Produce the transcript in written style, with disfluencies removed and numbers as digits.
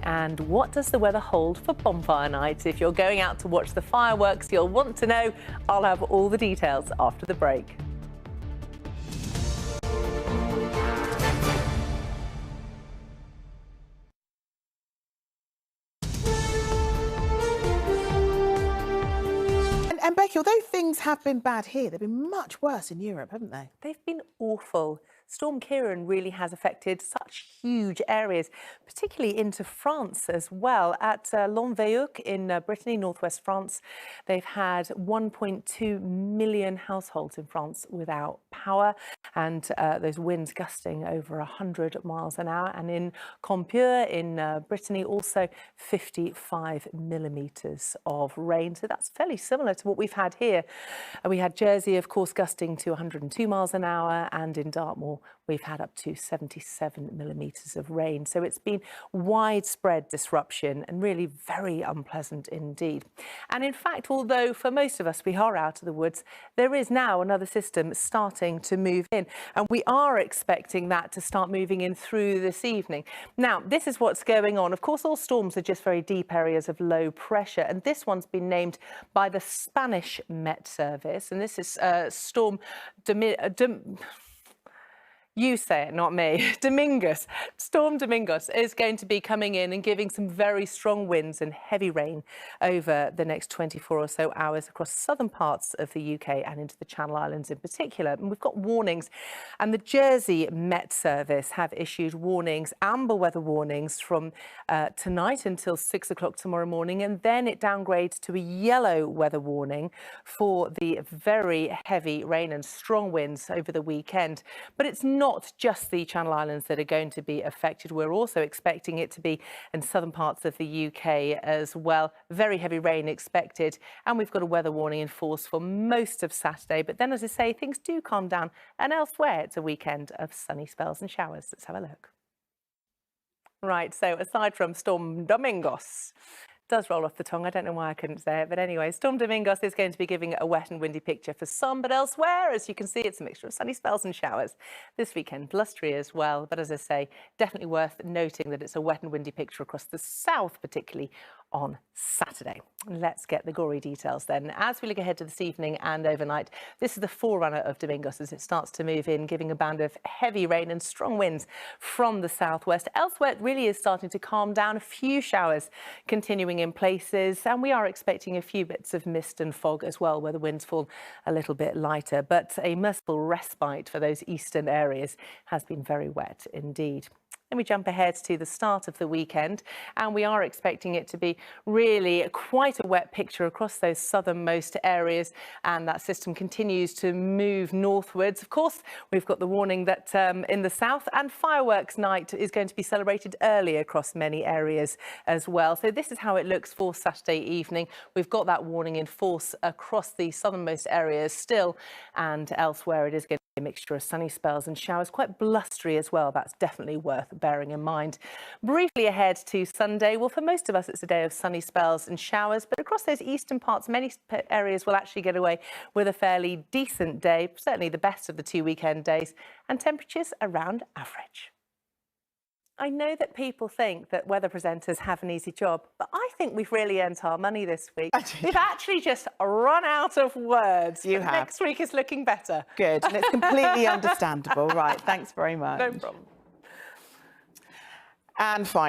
And what does the weather hold for bonfire night? If you're going out to watch the fireworks, you'll want to know. I'll have all the details after the break. And Becky, although things have been bad here, they've been much worse in Europe, haven't they? They've been awful. Storm Ciarán really has affected such huge areas, particularly into France as well. At Languedoc in Brittany, northwest France, they've had 1.2 million households in France without power, and those winds gusting over 100 miles an hour. And in Compiègne in Brittany, also 55 millimetres of rain. So that's fairly similar to what we've had here. We had Jersey, of course, gusting to 102 miles an hour, and in Dartmoor, we've had up to 77 millimetres of rain. So it's been widespread disruption and really very unpleasant indeed. And in fact, although for most of us we are out of the woods, there is now another system starting to move in, and we are expecting that to start moving in through this evening. Now, this is what's going on. Of course, all storms are just very deep areas of low pressure, and this one's been named by the Spanish Met Service, and this is Storm You say it, not me. Domingos. Storm Domingos is going to be coming in and giving some very strong winds and heavy rain over the next 24 or so hours across southern parts of the UK and into the Channel Islands in particular. And we've got warnings, and the Jersey Met Service have issued warnings, amber weather warnings, from tonight until 6 o'clock tomorrow morning, and then it downgrades to a yellow weather warning for the very heavy rain and strong winds over the weekend. But it's not just the Channel Islands that are going to be affected. We're also expecting it to be in southern parts of the UK as well. Very heavy rain expected, and we've got a weather warning in force for most of Saturday. But then, as I say, things do calm down, and elsewhere it's a weekend of sunny spells and showers. Let's have a look. Right, so aside from Storm Domingos, does roll off the tongue. I don't know why I couldn't say it, but anyway, Storm Domingos is going to be giving a wet and windy picture for some, but elsewhere, as you can see, it's a mixture of sunny spells and showers. This weekend, blustery as well, but as I say, definitely worth noting that it's a wet and windy picture across the south, particularly on Saturday. Let's get the gory details then. As we look ahead to this evening and overnight, this is the forerunner of Domingos as it starts to move in, giving a band of heavy rain and strong winds from the southwest. Elsewhere, it really is starting to calm down. A few showers continuing in places, and we are expecting a few bits of mist and fog as well, where the winds fall a little bit lighter. But a merciful respite for those eastern areas. Has been very wet indeed. Then we jump ahead to the start of the weekend, and we are expecting it to be really quite a wet picture across those southernmost areas, and that system continues to move northwards. Of course, we've got the warning that in the south, and fireworks night is going to be celebrated early across many areas as well. So this is how it looks for Saturday evening. We've got that warning in force across the southernmost areas still, and elsewhere it is going to be a mixture of sunny spells and showers, quite blustery as well. That's definitely worth bearing in mind. Briefly ahead to Sunday, well, for most of us it's a day of sunny spells and showers, but across those eastern parts, many areas will actually get away with a fairly decent day, certainly the best of the two weekend days, and temperatures around average. I know that people think that weather presenters have an easy job, but I think we've really earned our money this week. We've actually just run out of words. You have. Next week is looking better. Good, and it's completely understandable. Right, thanks very much. No problem. And fine.